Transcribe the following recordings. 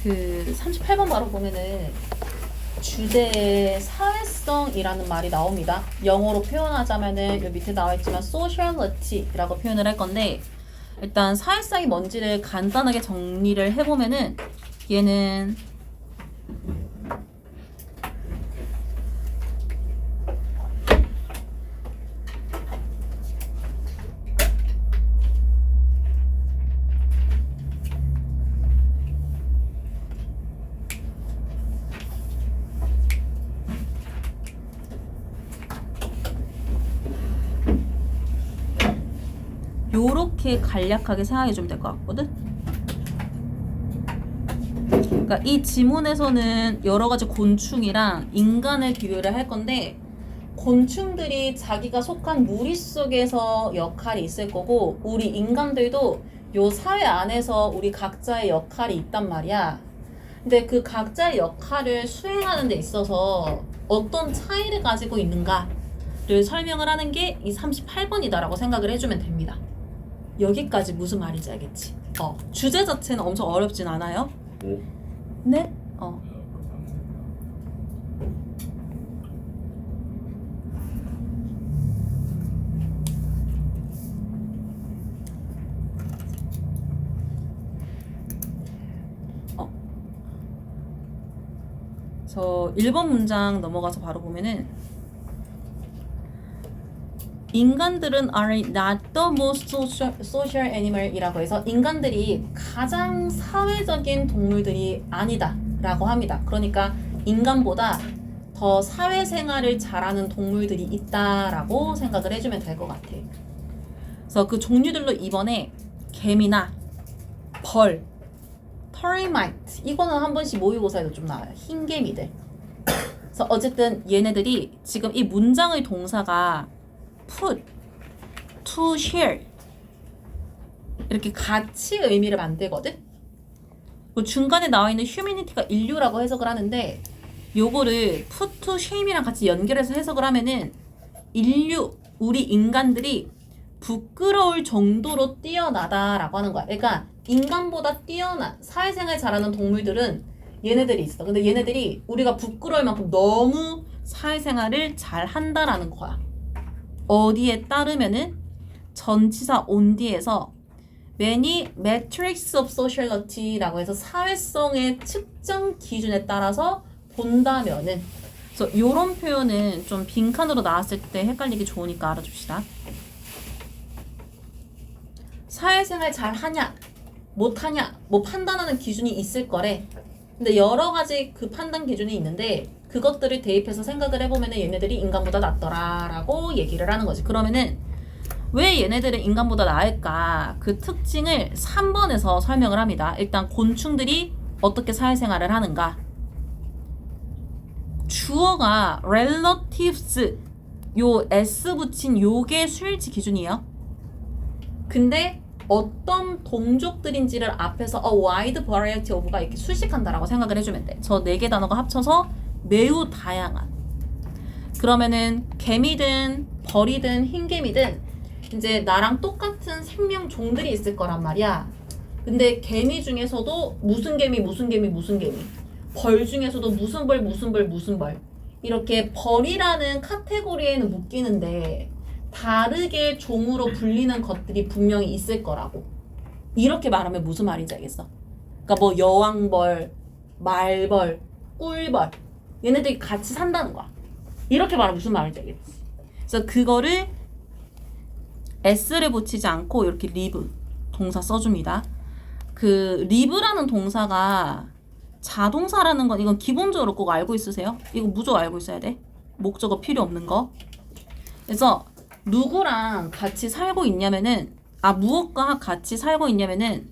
그 38번 바로 보면은 주제에 사회성이라는 말이 나옵니다. 영어로 표현하자면은 요 밑에 나와 있지만 sociality라고 표현을 할 건데, 일단 사회성이 뭔지를 간단하게 정리를 해보면은 얘는 요렇게 간략하게 생각해 주면 될 것 같거든? 그러니까 이 지문에서는 여러 가지 곤충이랑 인간을 비교를 할 건데, 곤충들이 자기가 속한 무리 속에서 역할이 있을 거고, 우리 인간들도 요 사회 안에서 우리 각자의 역할이 있단 말이야. 근데 그 각자의 역할을 수행하는 데 있어서 어떤 차이를 가지고 있는가를 설명을 하는 게 이 38번이다라고 생각을 해주면 됩니다. 여기까지 무슨 말인지 알겠지? 주제 자체는 엄청 어렵진 않아요. 오. 네? 저 1번 문장 넘어가서 바로 보면은, 인간들은 are not the most social animal 이라고 해서 인간들이 가장 사회적인 동물들이 아니다 라고 합니다. 그러니까 인간보다 더 사회생활을 잘하는 동물들이 있다라고 생각을 해주면 될 것 같아. 그래서 그 종류들로 이번에 개미나 벌, 터미마이트, 이거는 한 번씩 모의고사에도 좀 나와요. 흰개미들. 그래서 어쨌든 얘네들이 지금 이 문장의 동사가 put, to share 이렇게 같이 의미를 만들거든. 중간에 나와 있는 humanity가 인류라고 해석을 하는데, 요거를 put to shame이랑 같이 연결해서 해석을 하면은 인류, 우리 인간들이 부끄러울 정도로 뛰어나다라고 하는 거야. 그러니까 인간보다 뛰어난 사회생활 잘하는 동물들은 얘네들이 있어. 근데 얘네들이 우리가 부끄러울 만큼 너무 사회생활을 잘 한다라는 거야. 어디에 따르면은 전치사 on 뒤에서 many metrics of sociality라고 해서 사회성의 측정 기준에 따라서 본다면은, 그래서 이런 표현은 좀 빈칸으로 나왔을 때 헷갈리기 좋으니까 알아줍시다. 사회생활 잘 하냐 못하냐 뭐 판단하는 기준이 있을 거래. 근데 여러 가지 그 판단 기준이 있는데 그것들을 대입해서 생각을 해보면 얘네들이 인간보다 낫더라라고 얘기를 하는 거지. 그러면은 왜 얘네들은 인간보다 나을까? 그 특징을 3번에서 설명을 합니다. 일단 곤충들이 어떻게 사회생활을 하는가. 주어가 relatives, 요 s 붙인 요게 수일치 기준이에요. 근데 어떤 동족들인지를 앞에서 a wide variety of가 이렇게 수식한다라고 생각을 해주면 돼. 저 4개 단어가 합쳐서 매우 다양한. 그러면은 개미든 벌이든 흰개미든 이제 나랑 똑같은 생명종들이 있을 거란 말이야. 근데 개미 중에서도 무슨 개미 무슨 개미 무슨 개미, 벌 중에서도 무슨 벌 무슨 벌 무슨 벌, 이렇게 벌이라는 카테고리에는 묶이는데 다르게 종으로 불리는 것들이 분명히 있을 거라고. 이렇게 말하면 무슨 말인지 알겠어? 그러니까 뭐 여왕벌, 말벌, 꿀벌, 얘네들이 같이 산다는 거야. 이렇게 말하면 무슨 말인지 알겠지? 그래서 그거를 s를 붙이지 않고 이렇게 live 동사 써줍니다. 그 live라는 동사가 자동사라는 건, 이건 기본적으로 꼭 알고 있으세요? 이거 무조건 알고 있어야 돼. 목적어 필요 없는 거. 그래서 누구랑 같이 살고 있냐면은, 무엇과 같이 살고 있냐면은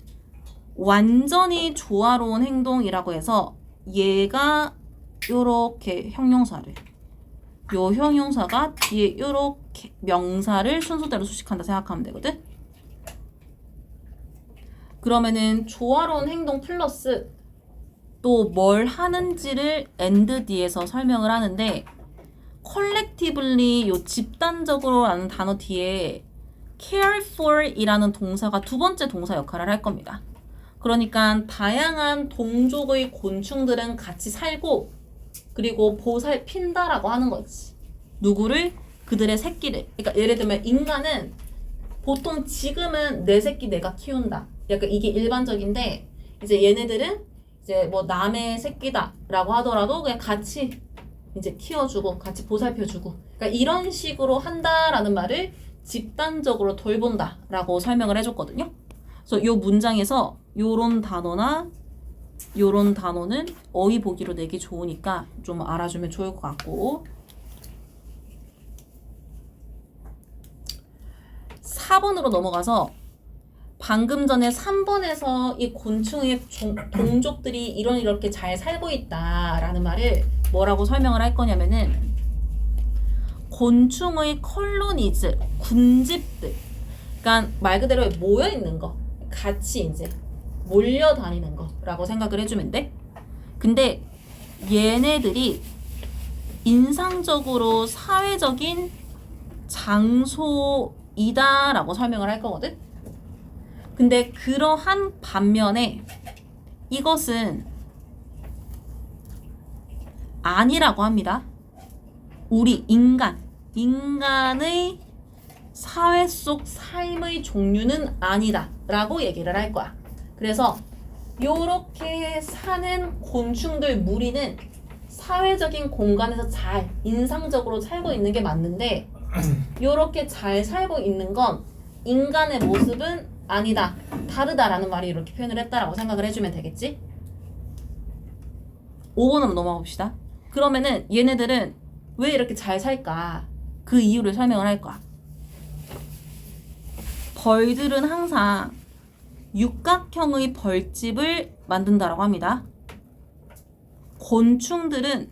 완전히 조화로운 행동이라고 해서 얘가 요렇게 형용사를, 요 형용사가 뒤에 요렇게 명사를 순서대로 수식한다 생각하면 되거든. 그러면은 조화로운 행동 플러스 또 뭘 하는지를 and 뒤에서 설명을 하는데, collectively 요 집단적으로라는 단어 뒤에 care for 이라는 동사가 두 번째 동사 역할을 할 겁니다. 그러니까 다양한 동족의 곤충들은 같이 살고 그리고 보살핀다라고 하는 거지. 누구를? 그들의 새끼를. 그러니까 예를 들면 인간은 보통 지금은 내 새끼 내가 키운다. 약간 이게 일반적인데 이제 얘네들은 이제 뭐 남의 새끼다라고 하더라도 그냥 같이 이제 키워주고 같이 보살펴주고 그러니까 이런 식으로 한다라는 말을 집단적으로 돌본다라고 설명을 해줬거든요. 그래서 이 문장에서 요런 단어나 요런 단어는 어휘 보기로 내기 좋으니까 좀 알아주면 좋을 것 같고 4번으로 넘어가서 방금 전에 3번에서 이 곤충의 동족들이 이렇게 잘 살고 있다라는 말을 뭐라고 설명을 할 거냐면은 곤충의 컬로니즈, 군집들 그러니까 말 그대로 모여 있는 거 같이 이제 몰려다니는 거라고 생각을 해주면 돼. 근데 얘네들이 인상적으로 사회적인 장소이다라고 설명을 할 거거든. 근데 그러한 반면에 이것은 아니라고 합니다. 우리 인간의 사회 속 삶의 종류는 아니다 라고 얘기를 할 거야. 그래서 요렇게 사는 곤충들 무리는 사회적인 공간에서 잘 인상적으로 살고 있는 게 맞는데 요렇게 잘 살고 있는 건 인간의 모습은 아니다, 다르다라는 말이 이렇게 표현을 했다라고 생각을 해주면 되겠지? 5번으로 넘어가 봅시다. 그러면은 얘네들은 왜 이렇게 잘 살까? 그 이유를 설명을 할 거야. 벌들은 항상 육각형의 벌집을 만든다라고 합니다. 곤충들은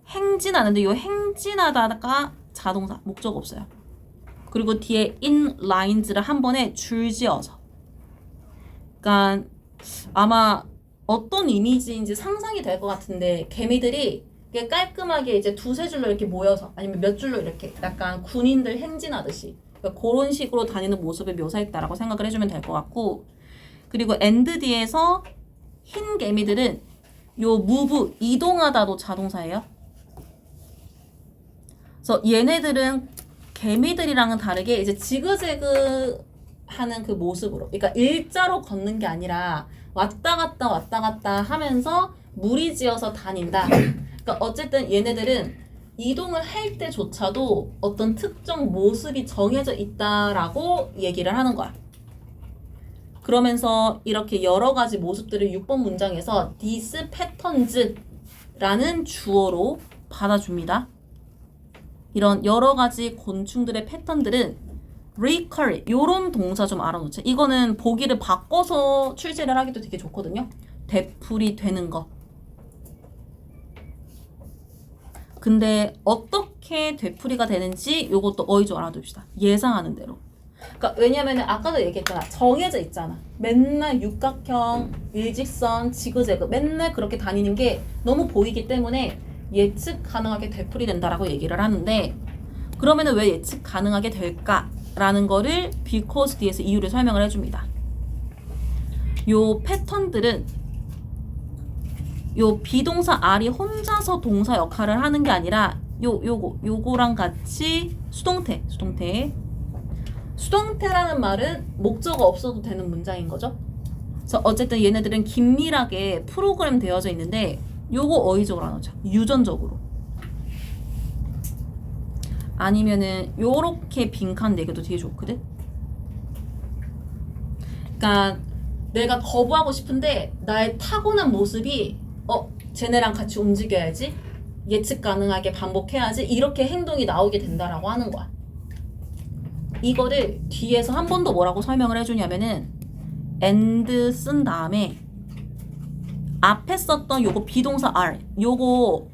행진하는데 이 행진하다가 자동사, 목적 없어요. 그리고 뒤에 in lines를 한 번에 줄지어서. 그러니까 아마 어떤 이미지인지 상상이 될 것 같은데 개미들이 깔끔하게 이제 두세 줄로 이렇게 모여서 아니면 몇 줄로 이렇게 약간 군인들 행진하듯이 그러니까 그런 식으로 다니는 모습을 묘사했다라고 생각을 해주면 될 것 같고 그리고 and 뒤에서 흰 개미들은 요 move 이동하다도 자동사예요. 그래서 얘네들은 개미들이랑은 다르게 이제 지그재그 하는 그 모습으로 그러니까 일자로 걷는 게 아니라 왔다 갔다 하면서 무리지어서 다닌다. 그러니까 어쨌든 얘네들은 이동을 할 때조차도 어떤 특정 모습이 정해져 있다라고 얘기를 하는 거야. 그러면서 이렇게 여러 가지 모습들을 6번 문장에서 these patterns라는 주어로 받아줍니다. 이런 여러 가지 곤충들의 패턴들은 recur, 요런 동사 좀 알아놓자. 이거는 보기를 바꿔서 출제를 하기도 되게 좋거든요. 되풀이 되는 거. 근데 어떻게 되풀이가 되는지 요것도 어휘 좀 알아둡시다. 예상하는 대로. 그러니까 왜냐면 아까도 얘기했잖아. 정해져 있잖아. 맨날 육각형, 일직선, 지그재그 맨날 그렇게 다니는 게 너무 보이기 때문에 예측 가능하게 되풀이 된다라고 얘기를 하는데 그러면은 왜 예측 가능하게 될까라는 거를 because 뒤에서 이유를 설명을 해줍니다. 요 패턴들은 요 비동사 R이 혼자서 동사 역할을 하는 게 아니라 요거랑 같이 수동태라는 말은 목적어 없어도 되는 문장인 거죠. 그래서 어쨌든 얘네들은 긴밀하게 프로그램 되어져 있는데 요거 어휘적으로 나오죠. 유전적으로. 아니면은 요렇게 빈칸 내겨도 되게 좋거든. 그러니까 내가 거부하고 싶은데 나의 타고난 모습이 쟤네랑 같이 움직여야지 예측 가능하게 반복해야지 이렇게 행동이 나오게 된다라고 하는 거야. 이거를 뒤에서 한 번 더 뭐라고 설명을 해주냐면은 and 쓴 다음에 앞에 썼던 요거 비동사 are 요거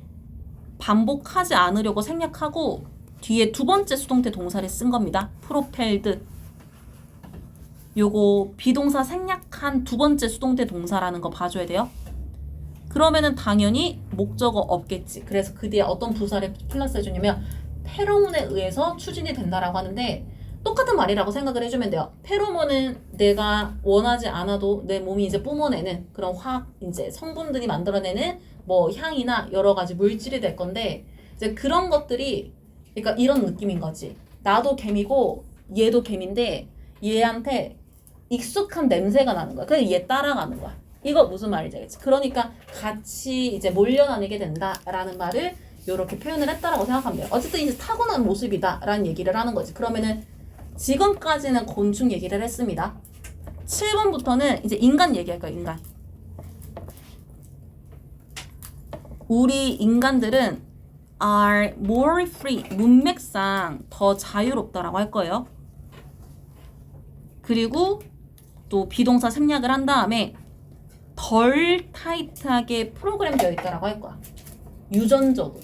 반복하지 않으려고 생략하고 뒤에 두 번째 수동태 동사를 쓴 겁니다. propelled 요거 비동사 생략한 두 번째 수동태 동사라는 거 봐줘야 돼요. 그러면은 당연히 목적어 없겠지. 그래서 그 뒤에 어떤 부사를 플러스 해주냐면 페로몬에 의해서 추진이 된다라고 하는데 똑같은 말이라고 생각을 해주면 돼요. 페로몬은 내가 원하지 않아도 내 몸이 이제 뿜어내는 그런 화학 이제 성분들이 만들어내는 뭐 향이나 여러 가지 물질이 될 건데 이제 그런 것들이 그러니까 이런 느낌인 거지. 나도 개미고 얘도 개미인데 얘한테 익숙한 냄새가 나는 거야. 그래서 얘 따라가는 거야. 이거 무슨 말인지 알겠지? 그러니까 같이 이제 몰려다니게 된다라는 말을 이렇게 표현을 했다라고 생각하면 돼요. 어쨌든 이제 타고난 모습이다라는 얘기를 하는 거지. 그러면은 지금까지는 곤충 얘기를 했습니다. 7번부터는 이제 인간 얘기할 거예요. 인간. 우리 인간들은 are more free, 문맥상 더 자유롭다라고 할 거예요. 그리고 또 비동사 생략을 한 다음에 덜 타이트하게 프로그램 되어 있다라고 할 거야. 유전적으로.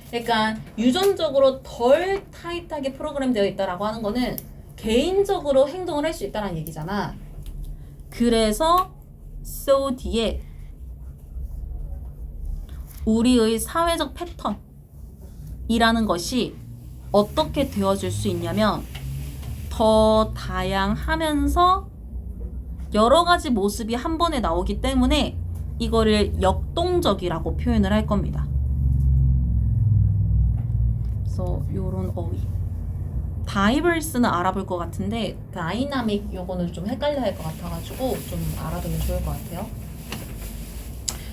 그러니까 유전적으로 덜 타이트하게 프로그램 되어 있다라고 하는 거는 개인적으로 행동을 할 수 있다는 얘기잖아. 그래서 so 뒤에 우리의 사회적 패턴이라는 것이 어떻게 되어질 수 있냐면 더 다양하면서 여러 가지 모습이 한 번에 나오기 때문에 이거를 역동적이라고 표현을 할 겁니다. 그래서 요런 어휘. 다이버스는 알아볼 것 같은데 다이나믹 요거는 좀 헷갈려 할 것 같아가지고 좀 알아두면 좋을 것 같아요.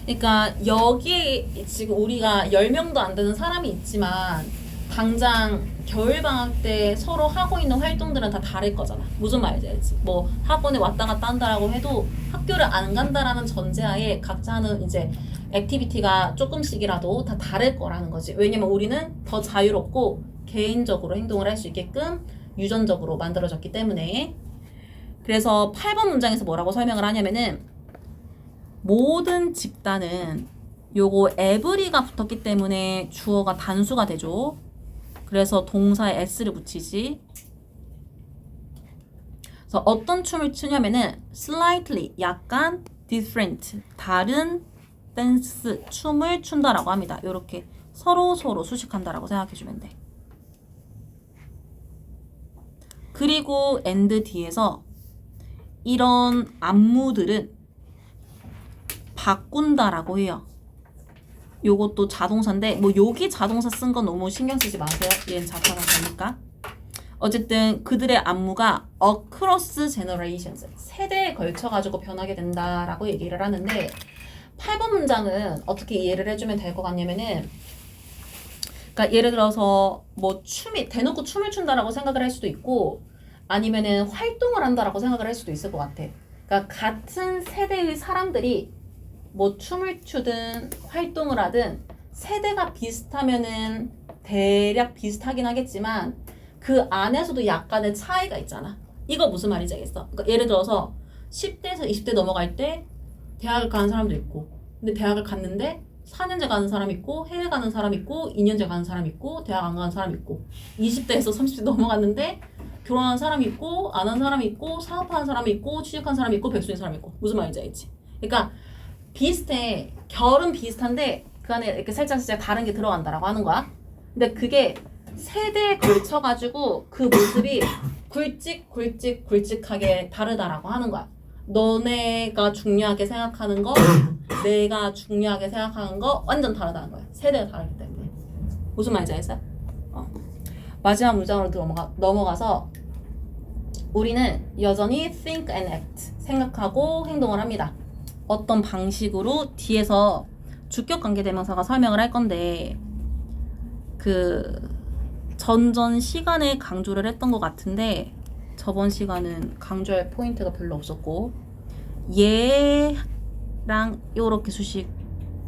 그러니까 여기에 지금 우리가 10명도 안 되는 사람이 있지만 당장 겨울방학 때 서로 하고 있는 활동들은 다 다를 거잖아. 무슨 말인지 알지? 뭐 학원에 왔다 갔다 한다라고 해도 학교를 안 간다라는 전제하에 각자 하는 이제 액티비티가 조금씩이라도 다 다를 거라는 거지. 왜냐면 우리는 더 자유롭고 개인적으로 행동을 할 수 있게끔 유전적으로 만들어졌기 때문에. 그래서 8번 문장에서 뭐라고 설명을 하냐면은 모든 집단은 요거 every가 붙었기 때문에 주어가 단수가 되죠. 그래서 동사에 s를 붙이지. 그래서 어떤 춤을 추냐면은 slightly, 약간 different, 다른 댄스, 춤을 춘다라고 합니다. 요렇게 서로 수식한다라고 생각해주면 돼. 그리고 and 뒤에서 이런 안무들은 바꾼다라고 해요. 요것도 자동사인데 뭐 여기 자동사 쓴 건 너무 신경 쓰지 마세요. 얘는 자타가 되니까. 어쨌든 그들의 안무가 across generations, 세대에 걸쳐가지고 변하게 된다라고 얘기를 하는데 8번 문장은 어떻게 이해를 해주면 될 것 같냐면은 그러니까 예를 들어서 뭐 춤이 대놓고 춤을 춘다라고 생각을 할 수도 있고 아니면은 활동을 한다라고 생각을 할 수도 있을 것 같아. 그러니까 같은 세대의 사람들이 뭐 춤을 추든 활동을 하든 세대가 비슷하면은 대략 비슷하긴 하겠지만 그 안에서도 약간의 차이가 있잖아. 이거 무슨 말인지 알겠어? 그러니까 예를 들어서 10대에서 20대 넘어갈 때 대학을 가는 사람도 있고 근데 대학을 갔는데 4년제 가는 사람 있고 해외 가는 사람 있고 2년제 가는 사람 있고 대학 안 가는 사람 있고 20대에서 30대 넘어갔는데 결혼한 사람 있고 안 한 사람 있고 사업하는 사람 있고 취직한 사람 있고 백수인 사람 있고 무슨 말인지 알지? 그러니까 비슷해. 결은 비슷한데 그 안에 이렇게 살짝 다른 게 들어간다라고 하는 거야. 근데 그게 세대에 걸쳐가지고 그 모습이 굵직하게 다르다라고 하는 거야. 너네가 중요하게 생각하는 거, 내가 중요하게 생각하는 거 완전 다르다는 거야. 세대가 다르기 때문에. 무슨 말인지 알겠어? 마지막 문장으로 넘어가서 우리는 여전히 think and act, 생각하고 행동을 합니다. 어떤 방식으로 뒤에서 주격 관계대명사가 설명을 할 건데 그 전전 시간에 강조를 했던 것 같은데 저번 시간은 강조할 포인트가 별로 없었고 얘랑 요렇게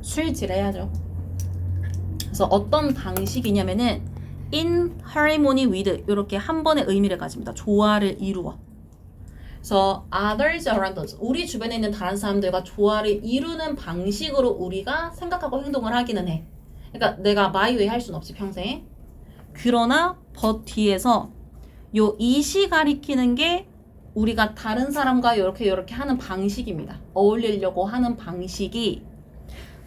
수일치를 해야죠. 그래서 어떤 방식이냐면은 in harmony with 요렇게 한 번의 의미를 가집니다. 조화를 이루어. 그래서 others around us, 우리 주변에 있는 다른 사람들과 조화를 이루는 방식으로 우리가 생각하고 행동을 하기는 해. 그러니까 내가 my way 할 수는 없지 평생. 그러나 but 뒤에서 요 it이 가리키는 게 우리가 다른 사람과 이렇게 하는 방식입니다. 어울리려고 하는 방식이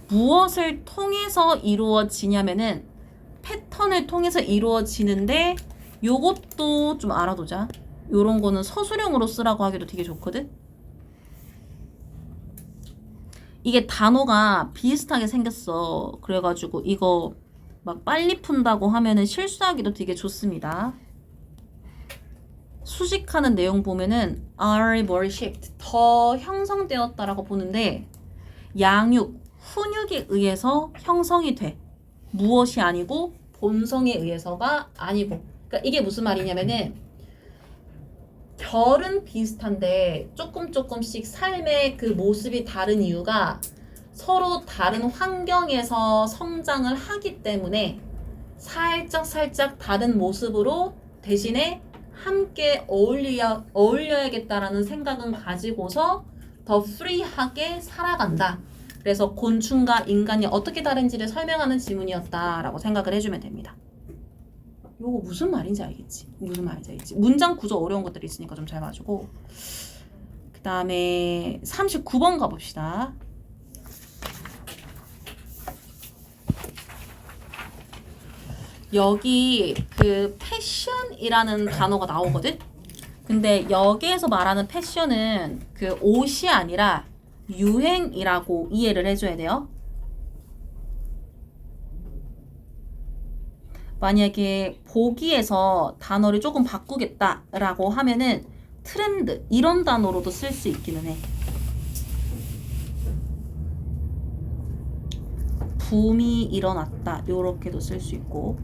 무엇을 통해서 이루어지냐면은 패턴을 통해서 이루어지는데 요것도 좀 알아두자. 요런 거는 서술형으로 쓰라고 하기도 되게 좋거든. 이게 단어가 비슷하게 생겼어. 그래가지고 이거 막 빨리 푼다고 하면은 실수하기도 되게 좋습니다. 수식하는 내용 보면은 are worshipped 더 형성되었다라고 보는데 양육, 훈육에 의해서 형성이 돼. 무엇이 아니고 본성에 의해서가 아니고. 그러니까 이게 무슨 말이냐면은 결은 비슷한데 조금씩 삶의 그 모습이 다른 이유가 서로 다른 환경에서 성장을 하기 때문에 살짝 다른 모습으로 대신에 함께 어울려야겠다라는 생각은 가지고서 더 프리하게 살아간다. 그래서 곤충과 인간이 어떻게 다른지를 설명하는 지문이었다라고 생각을 해주면 됩니다. 요거 무슨 말인지 알겠지? 문장 구조 어려운 것들이 있으니까 좀 잘 봐주고. 그 다음에 39번 가봅시다. 여기 그 패션이라는 단어가 나오거든? 근데 여기에서 말하는 패션은 그 옷이 아니라 유행이라고 이해를 해줘야 돼요. 만약에 보기에서 단어를 조금 바꾸겠다라고 하면은 트렌드 이런 단어로도 쓸 수 있기는 해. 붐이 일어났다 요렇게도 쓸 수 있고.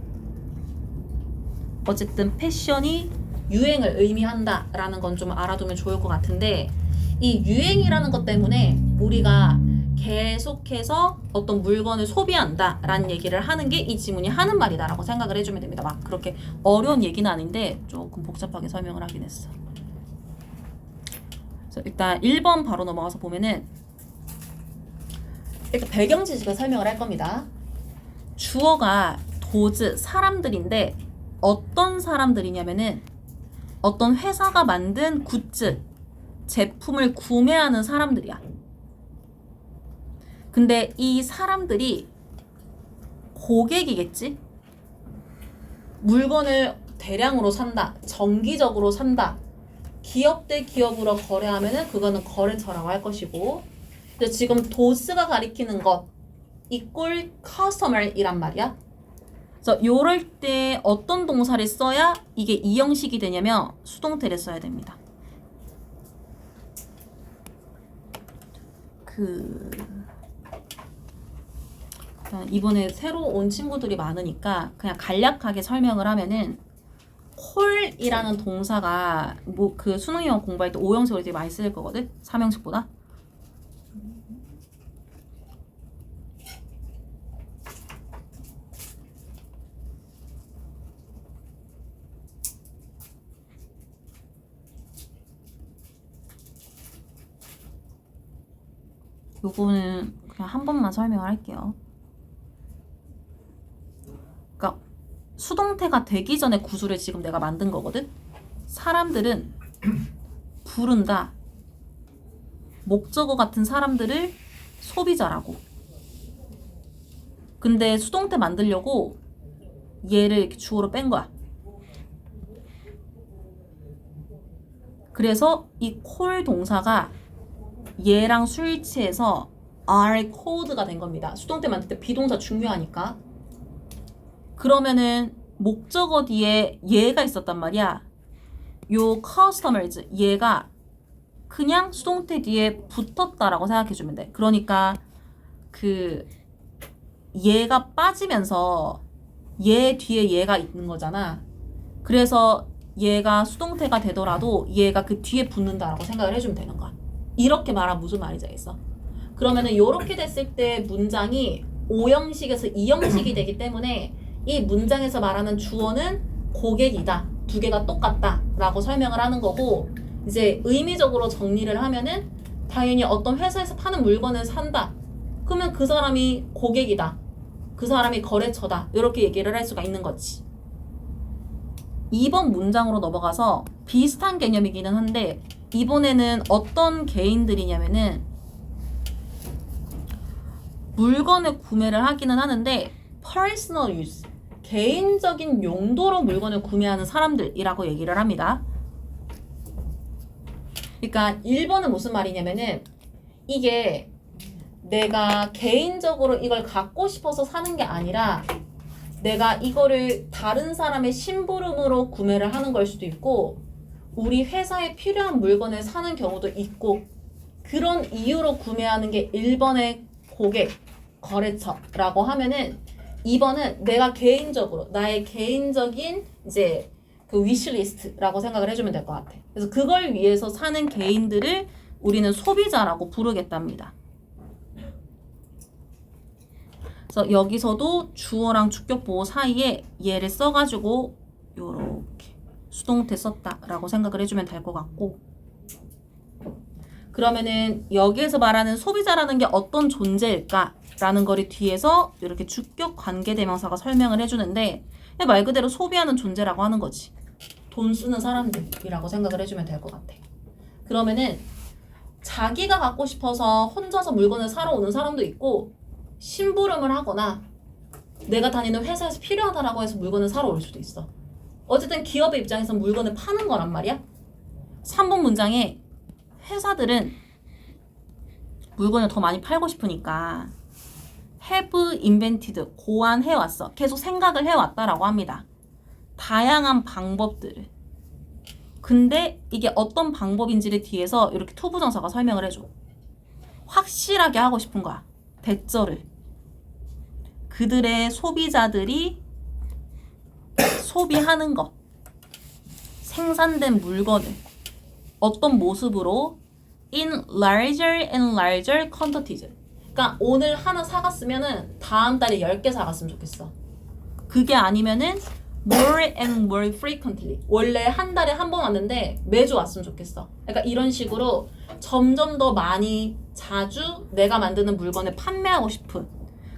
어쨌든 패션이 유행을 의미한다 라는 건 좀 알아두면 좋을 것 같은데 이 유행이라는 것 때문에 우리가 계속해서 어떤 물건을 소비한다 라는 얘기를 하는 게 이 지문이 하는 말이다 라고 생각을 해주면 됩니다. 막 그렇게 어려운 얘기는 아닌데 조금 복잡하게 설명을 하긴 했어. 그래서 일단 1번 바로 넘어가서 보면은 일단 배경 지식을 설명을 할 겁니다. 주어가 도즈 사람들인데 어떤 사람들이냐면은 어떤 회사가 만든 굿즈, 제품을 구매하는 사람들이야. 근데 이 사람들이 고객이겠지? 물건을 대량으로 산다, 정기적으로 산다. 기업 대 기업으로 거래하면은 그거는 거래처라고 할 것이고, 근데 지금 도스가 가리키는 것 이꼴 커스터머이란 말이야. 그래서 요럴 때 어떤 동사를 써야 이게 이 형식이 되냐면 수동태를 써야 됩니다. 이번에 새로 온 친구들이 많으니까 그냥 간략하게 설명을 하면은 콜이라는 동사가 뭐 그 수능 영어 공부할 때 5형식으로 되게 많이 쓸 거거든? 3형식보다. 요거는 그냥 한 번만 설명을 할게요. 그러니까 수동태가 되기 전에 구조를 지금 내가 만든 거거든? 사람들은 부른다. 목적어 같은 사람들을 소비자라고. 근데 수동태 만들려고 얘를 이렇게 주어로 뺀 거야. 그래서 이 콜 동사가 얘랑 수일치해서 are called가 된 겁니다. 수동태 만들 때 비동사 중요하니까. 그러면은 목적어 뒤에 얘가 있었단 말이야. 요 customers 얘가 그냥 수동태 뒤에 붙었다라고 생각해주면 돼. 그러니까 그 얘가 빠지면서 얘 뒤에 얘가 있는 거잖아. 그래서 얘가 수동태가 되더라도 얘가 그 뒤에 붙는다라고 생각을 해주면 되는 거야. 이렇게 말하면 무슨 말인지 알겠어? 그러면은 이렇게 됐을 때 문장이 5형식에서 2형식이 되기 때문에 이 문장에서 말하는 주어는 고객이다. 두 개가 똑같다 라고 설명을 하는 거고, 이제 의미적으로 정리를 하면은 당연히 어떤 회사에서 파는 물건을 산다. 그러면 그 사람이 고객이다. 그 사람이 거래처다. 이렇게 얘기를 할 수가 있는 거지. 2번 문장으로 넘어가서 비슷한 개념이기는 한데 이번에는 어떤 개인들이냐면은 물건을 구매를 하기는 하는데 personal use, 개인적인 용도로 물건을 구매하는 사람들이라고 얘기를 합니다. 그러니까 1번은 무슨 말이냐면은 이게 내가 개인적으로 이걸 갖고 싶어서 사는 게 아니라 내가 이거를 다른 사람의 심부름으로 구매를 하는 걸 수도 있고 우리 회사에 필요한 물건을 사는 경우도 있고 그런 이유로 구매하는 게 1번의 고객, 거래처라고 하면은 2번은 내가 개인적으로 나의 개인적인 이제 그 위시리스트라고 생각을 해주면 될 것 같아. 그래서 그걸 위해서 사는 개인들을 우리는 소비자라고 부르겠답니다. 그래서 여기서도 주어랑 주격 보호 사이에 얘를 써가지고 요렇게 수동태 썼다라고 생각을 해주면 될 것 같고 그러면은 여기에서 말하는 소비자라는 게 어떤 존재일까라는 거를 뒤에서 이렇게 주격 관계대명사가 설명을 해주는데 말 그대로 소비하는 존재라고 하는 거지. 돈 쓰는 사람들이라고 생각을 해주면 될 것 같아. 그러면은 자기가 갖고 싶어서 혼자서 물건을 사러 오는 사람도 있고 심부름을 하거나 내가 다니는 회사에서 필요하다라고 해서 물건을 사러 올 수도 있어. 어쨌든 기업의 입장에서 물건을 파는 거란 말이야. 3번 문장에 회사들은 물건을 더 많이 팔고 싶으니까 have invented, 고안해왔어. 계속 생각을 해왔다라고 합니다. 다양한 방법들을. 근데 이게 어떤 방법인지를 뒤에서 이렇게 투부정사가 설명을 해줘. 확실하게 하고 싶은 거야. 대절을. 그들의 소비자들이 소비하는 것, 생산된 물건을 어떤 모습으로 in larger and larger quantities. 그러니까 오늘 하나 사갔으면은 다음 달에 10개 사갔으면 좋겠어. 그게 아니면은 more and more frequently. 원래 한 달에 한 번 왔는데 매주 왔으면 좋겠어. 그러니까 이런 식으로 점점 더 많이 자주 내가 만드는 물건을 판매하고 싶은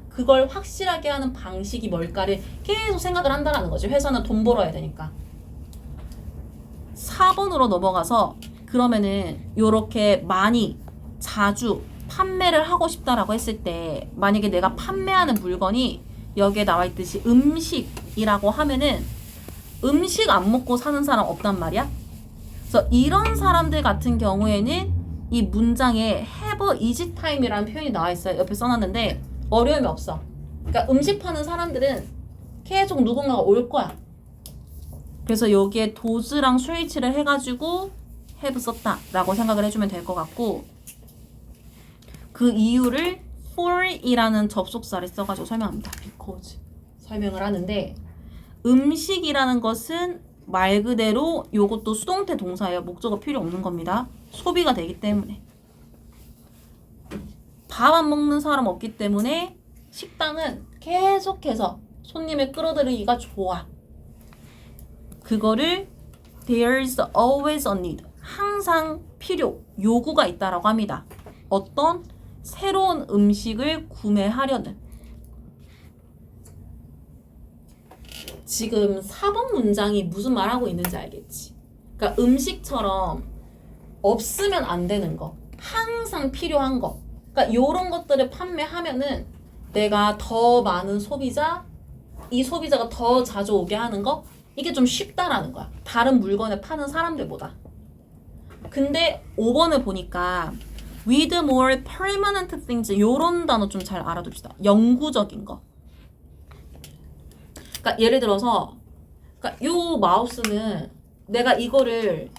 그걸 확실하게 하는 방식이 뭘까를 계속 생각을 한다는 거지. 회사는 돈 벌어야 되니까. 4번으로 넘어가서 그러면은 요렇게 많이 자주 판매를 하고 싶다라고 했을 때 만약에 내가 판매하는 물건이 여기에 나와 있듯이 음식이라고 하면은 음식 안 먹고 사는 사람 없단 말이야. 그래서 이런 사람들 같은 경우에는 이 문장에 have a easy time이라는 표현이 나와 있어요. 옆에 써놨는데 어려움이 없어. 그러니까 음식 파는 사람들은 계속 누군가가 올 거야. 그래서 여기에 does랑 스위치를 해가지고 have 썼다라고 생각을 해주면 될 것 같고 그 이유를 for이라는 접속사를 써가지고 설명합니다. because 설명을 하는데 음식이라는 것은 말 그대로 요것도 수동태 동사예요. 목적어 필요 없는 겁니다. 소비가 되기 때문에. 밥 안 먹는 사람 없기 때문에 식당은 계속해서 손님을 끌어들이기가 좋아. 그거를 there's always a need. 항상 필요, 요구가 있다라고 합니다. 어떤 새로운 음식을 구매하려는. 지금 4번 문장이 무슨 말하고 있는지 알겠지? 그러니까 음식처럼 없으면 안 되는 거, 항상 필요한 거. 그러니까 요런 것들을 판매하면은 내가 더 많은 소비자, 이 소비자가 더 자주 오게 하는 거, 이게 좀 쉽다라는 거야. 다른 물건을 파는 사람들보다. 근데 5번을 보니까 with more permanent things 요런 단어 좀 잘 알아둡시다. 영구적인 거. 그러니까 예를 들어서 그러니까 요 마우스는 내가 이거를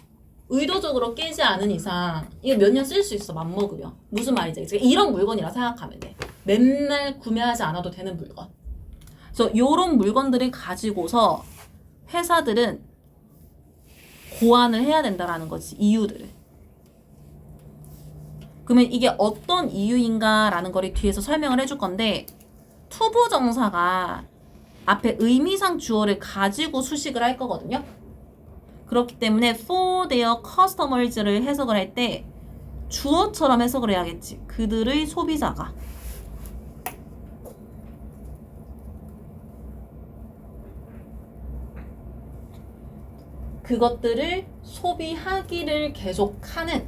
의도적으로 깨지 않은 이상 이거 몇 년 쓸 수 있어. 맘먹으면. 무슨 말인지 알겠지? 이런 물건이라 생각하면 돼. 맨날 구매하지 않아도 되는 물건. 그래서 요런 물건들을 가지고서 회사들은 고안을 해야 된다라는 거지. 이유들을. 그러면 이게 어떤 이유인가라는 거를 뒤에서 설명을 해줄 건데 투부정사가 앞에 의미상 주어를 가지고 수식을 할 거거든요. 그렇기 때문에 for their customers를 해석을 할 때 주어처럼 해석을 해야겠지. 그들의 소비자가. 그것들을 소비하기를 계속하는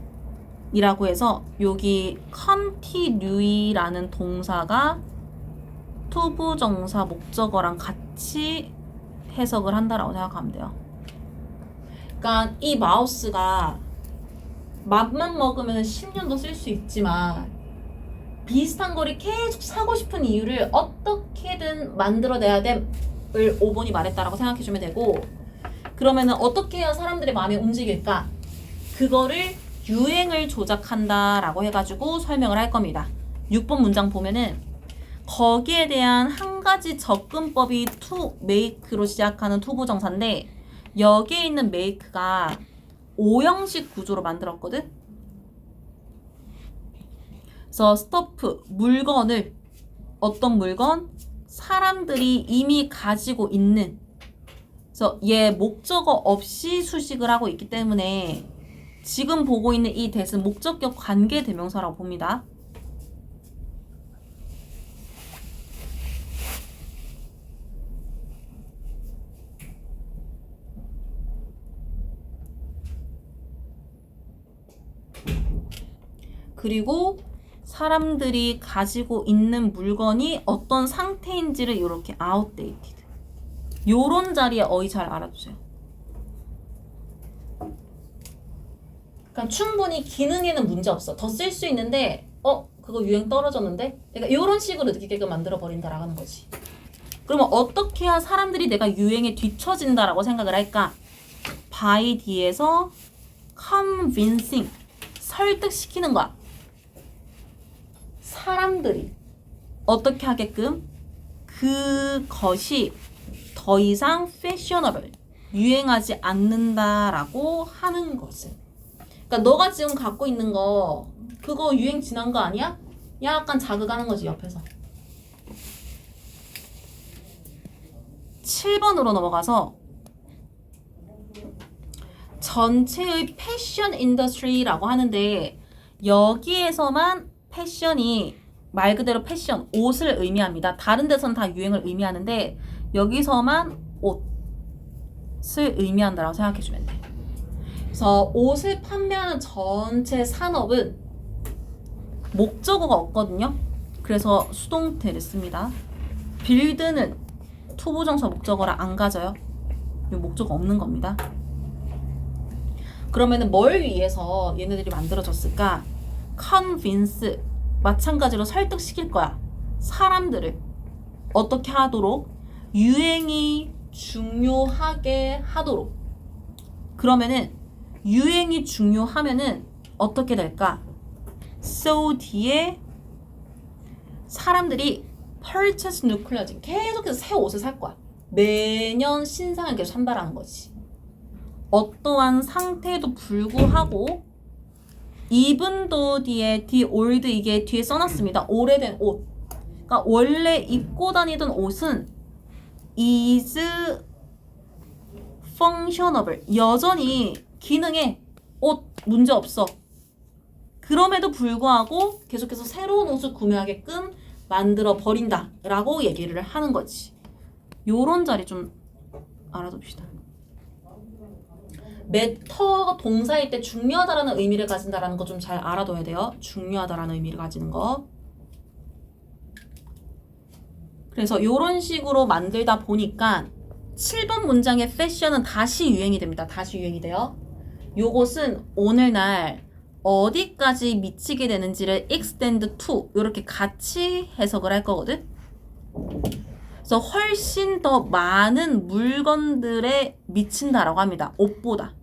이라고 해서 여기 continue라는 동사가 투부정사 목적어랑 같이 해석을 한다라고 생각하면 돼요. 그러니까 이 마우스가 맘만 먹으면 10년도 쓸 수 있지만 비슷한 거를 계속 사고 싶은 이유를 어떻게든 만들어내야 됨을 5번이 말했다라고 생각해주면 되고, 그러면은 어떻게 해야 사람들의 마음이 움직일까? 그거를 유행을 조작한다라고 해가지고 설명을 할 겁니다. 6번 문장 보면은 거기에 대한 한 가지 접근법이 to make로 시작하는 투부정사인데, 여기에 있는 make가 오형식 구조로 만들었거든. 그래서 stuff, 물건을, 어떤 물건? 사람들이 이미 가지고 있는, 그래서 얘 목적어 없이 수식을 하고 있기 때문에 지금 보고 있는 이 that은 목적격 관계 대명사라고 봅니다. 그리고 사람들이 가지고 있는 물건이 어떤 상태인지를 이렇게 outdated, 요런 자리에 어휘 잘 알아두세요. 그러니까 충분히 기능에는 문제 없어. 더 쓸 수 있는데 그거 유행 떨어졌는데? 그러니까 이런 식으로 느끼게끔 만들어 버린다라는 거지. 그러면 어떻게 해야 사람들이 내가 유행에 뒤처진다라고 생각을 할까? by 뒤에서 convincing, 설득시키는 거야. 사람들이 어떻게 하게끔? 그것이 더 이상 fashionable, 유행하지 않는다라고 하는 것을. 그러니까 너가 지금 갖고 있는 거 그거 유행 지난 거 아니야? 약간 자극하는 거지, 옆에서. 7번으로 넘어가서 전체의 패션 인더스트리라고 하는데, 여기에서만 패션이 말 그대로 패션, 옷을 의미합니다. 다른 데서는 다 유행을 의미하는데 여기서만 옷을 의미한다라고 생각해주면 돼. 그래서 옷을 판매하는 전체 산업은 목적어가 없거든요. 그래서 수동태를 씁니다. 빌드는 투부정사 목적어라 안 가져요. 이 목적어 없는 겁니다. 그러면은 뭘 위해서 얘네들이 만들어졌을까? convince, 마찬가지로 설득시킬 거야. 사람들을 어떻게 하도록? 유행이 중요하게 하도록. 그러면은 유행이 중요하면은 어떻게 될까? so 뒤에 사람들이 purchase new clothing, 계속해서 새 옷을 살 거야. 매년 신상을 계속 산다라는 거지. 어떠한 상태에도 불구하고 even though 뒤에 old, 이게 뒤에 써놨습니다. 오래된 옷. 그러니까 원래 입고 다니던 옷은 is functionable, 여전히 기능에 옷 문제 없어. 그럼에도 불구하고 계속해서 새로운 옷을 구매하게끔 만들어 버린다 라고 얘기를 하는 거지. 요런 자리 좀 알아둡시다. 매터가 동사일 때 중요하다라는 의미를 가진다라는 거 좀 잘 알아둬야 돼요. 중요하다라는 의미를 가지는 거. 그래서 요런 식으로 만들다 보니까 7번 문장의 패션은 다시 유행이 됩니다. 다시 유행이 돼요. 요것은 오늘날 어디까지 미치게 되는지를 extend to 이렇게 같이 해석을 할 거거든. 그래서 훨씬 더 많은 물건들에 미친다라고 합니다. 옷보다.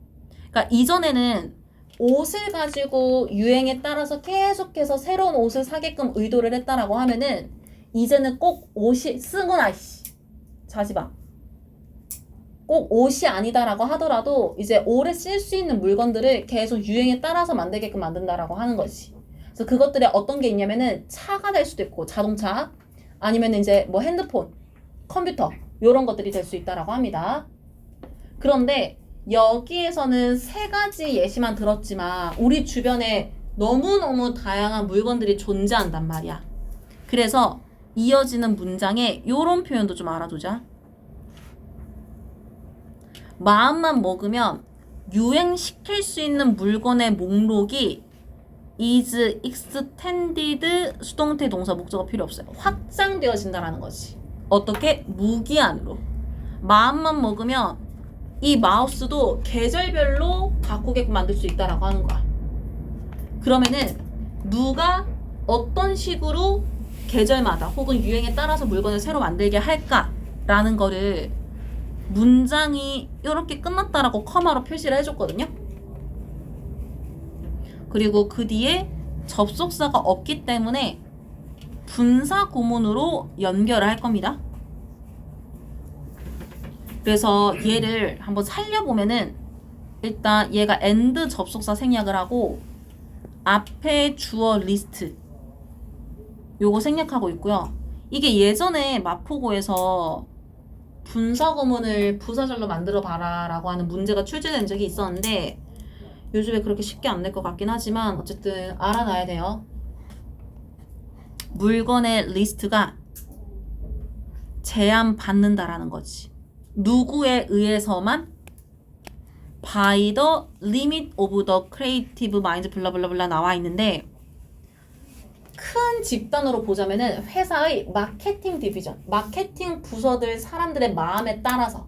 그러니까 이전에는 옷을 가지고 유행에 따라서 계속해서 새로운 옷을 사게끔 의도를 했다라고 하면은 이제는 꼭 옷이 쓰거나 자지 마. 꼭 옷이 아니다라고 하더라도 이제 오래 쓸 수 있는 물건들을 계속 유행에 따라서 만들게끔 만든다라고 하는 거지. 그래서 그것들이 어떤 게 있냐면은 차가 될 수도 있고, 자동차, 아니면 이제 뭐 핸드폰, 컴퓨터, 이런 것들이 될 수 있다라고 합니다. 그런데 여기에서는 세 가지 예시만 들었지만 우리 주변에 너무너무 다양한 물건들이 존재한단 말이야. 그래서 이어지는 문장에 이런 표현도 좀 알아두자. 마음만 먹으면 유행시킬 수 있는 물건의 목록이 is extended, 수동태 동사 목적어 필요 없어요. 확장되어진다라는 거지. 어떻게? 무기한으로. 마음만 먹으면 이 마우스도 계절별로 바꾸게끔 만들 수 있다라고 하는 거야. 그러면은 누가 어떤 식으로 계절마다 혹은 유행에 따라서 물건을 새로 만들게 할까라는 거를 문장이 이렇게 끝났다라고 커마로 표시를 해줬거든요. 그리고 그 뒤에 접속사가 없기 때문에 분사 구문으로 연결을 할 겁니다. 그래서 얘를 한번 살려보면은 일단 얘가 and 접속사 생략을 하고 앞에 주어 리스트 요거 생략하고 있고요. 이게 예전에 마포고에서 분사 구문을 부사절로 만들어 봐라 라고 하는 문제가 출제된 적이 있었는데 요즘에 그렇게 쉽게 안 낼 것 같긴 하지만 어쨌든 알아놔야 돼요. 물건의 리스트가 제한받는다라는 거지. 누구에 의해서만 by the limit of the creative mind 블라블라블라 나와 있는데 큰 집단으로 보자면은 회사의 마케팅 디비전, 마케팅 부서들 사람들의 마음에 따라서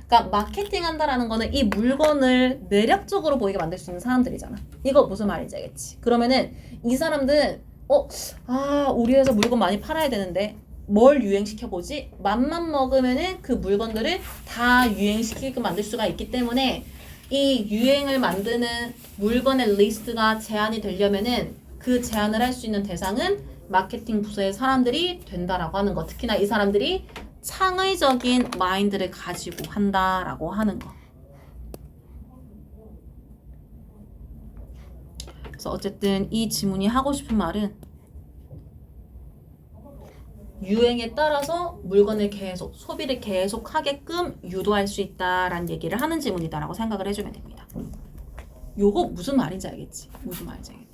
그러니까 마케팅 한다라는 거는 이 물건을 매력적으로 보이게 만들 수 있는 사람들이잖아. 이거 무슨 말인지 알겠지? 그러면은 이 사람들은 우리 회사 물건 많이 팔아야 되는데 뭘 유행시켜보지? 맘만 먹으면은 그 물건들을 다 유행시키게 만들 수가 있기 때문에 이 유행을 만드는 물건의 리스트가 제한이 되려면은 그 제한을 할 수 있는 대상은 마케팅 부서의 사람들이 된다라고 하는 거. 특히나 이 사람들이 창의적인 마인드를 가지고 한다라고 하는 거. 그래서 어쨌든 이 지문이 하고 싶은 말은 유행에 따라서 물건을 계속 소비를 계속 하게끔 유도할 수 있다라는 얘기를 하는 지문이다라고 생각을 해주면 됩니다. 요거 무슨 말인지 알겠지? 무슨 말인지 알겠죠?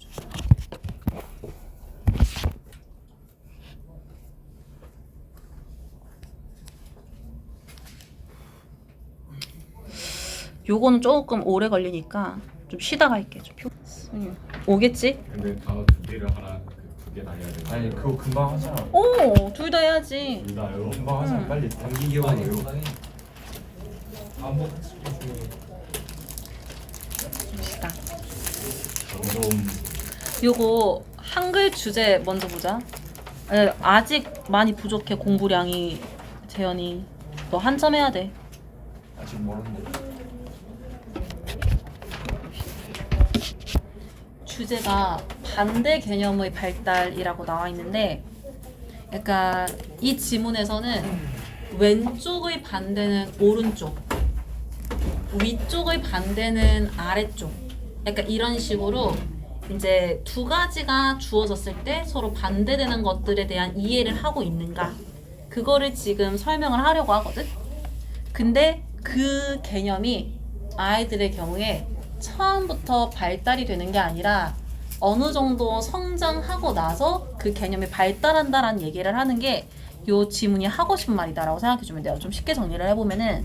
요거는 조금 오래 걸리니까 좀 쉬다가 할게. 좀 오겠지? 근데 단어 두 개를 하나 두 개 다 해야 돼. 아니 그거 금방 하자. 오, 둘 다 해야지. 둘 다요? 금방 하자. 응. 빨리 단기 기억으로. 반복 봅시다. 점점 요거 한글 주제 먼저 보자. 아직 많이 부족해 공부량이. 재현이 너 한참 해야 돼. 아직 모르는데. 주제가 반대 개념의 발달이라고 나와 있는데 그러니까 이 지문에서는 왼쪽의 반대는 오른쪽, 위쪽의 반대는 아래쪽, 그러니까 이런 식으로 이제 두 가지가 주어졌을 때 서로 반대되는 것들에 대한 이해를 하고 있는가 그거를 지금 설명을 하려고 하거든. 근데 그 개념이 아이들의 경우에 처음부터 발달이 되는 게 아니라 어느 정도 성장하고 나서 그 개념이 발달한다라는 얘기를 하는 게 요 지문이 하고 싶은 말이다라고 생각해주면 돼요. 좀 쉽게 정리를 해보면은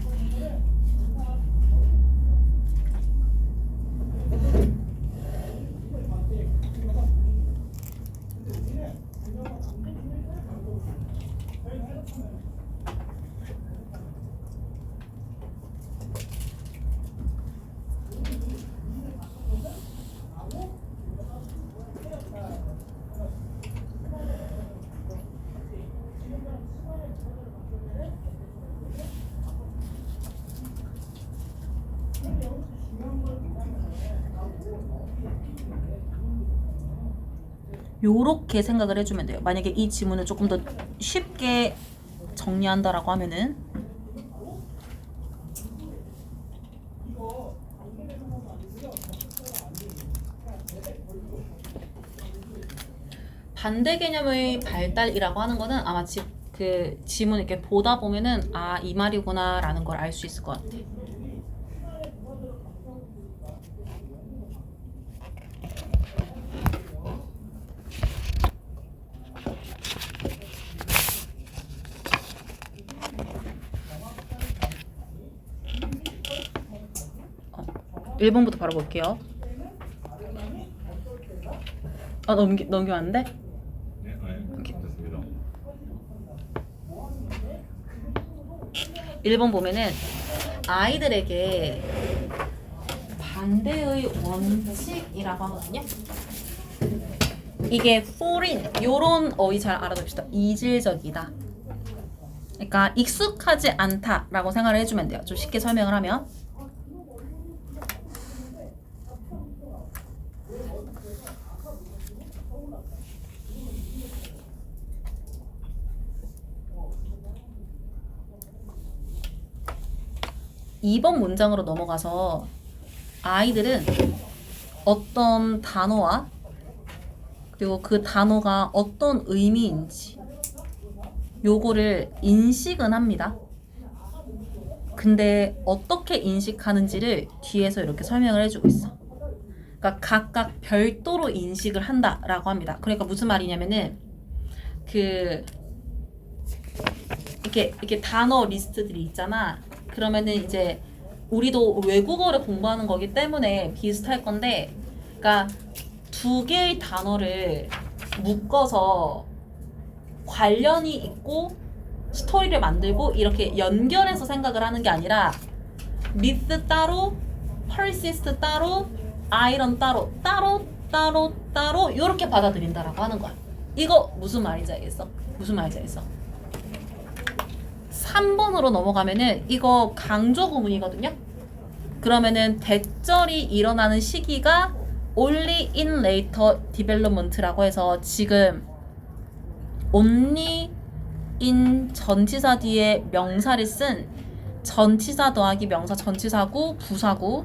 요렇게 생각을 해주면 돼요. 만약에 이 지문을 조금 더 쉽게 정리한다라고 하면은 반대 개념의 발달이라고 하는 거는 아마 그 지문 이렇게 보다 보면은 이 말이구나 라는 걸 알 수 있을 것 같아. (1번부터) 바로 볼게요. 넘기면 안 돼? 네, 됐습니다. 1번 보면은 아이들에게 반대의 원칙이라고 하거든요. 이게 foreign 요런 어휘 잘 알아둡시다. 이질적이다. 그러니까 익숙하지 않다라고 생각을 해주면 돼요. 좀 쉽게 설명을 하면. (2번) 문장으로 넘어가서 아이들은 어떤 단어와 그리고 그 단어가 어떤 의미인지 요거를 인식은 합니다. 근데 어떻게 인식하는지를 뒤에서 이렇게 설명을 해주고 있어. 그러니까 각각 별도로 인식을 한다라고 합니다. 그러니까 무슨 말이냐면은 이렇게 단어 리스트들이 있잖아. 그러면은 이제 우리도 외국어를 공부하는 거기 때문에 비슷할 건데, 그러니까 두 개의 단어를 묶어서 관련이 있고 스토리를 만들고 이렇게 연결해서 생각을 하는 게 아니라 myth 따로, persist 따로, iron 따로, 따로 이렇게 받아들인다라고 하는 거야. 이거 무슨 말인지 알겠어? 무슨 말인지 알겠어? 3번으로 넘어가면은 이거 강조 구문이거든요. 그러면은 대절이 일어나는 시기가 only in later development라고 해서 지금 only in 전치사 뒤에 명사를 쓴 전치사 더하기 명사 전치사구 부사구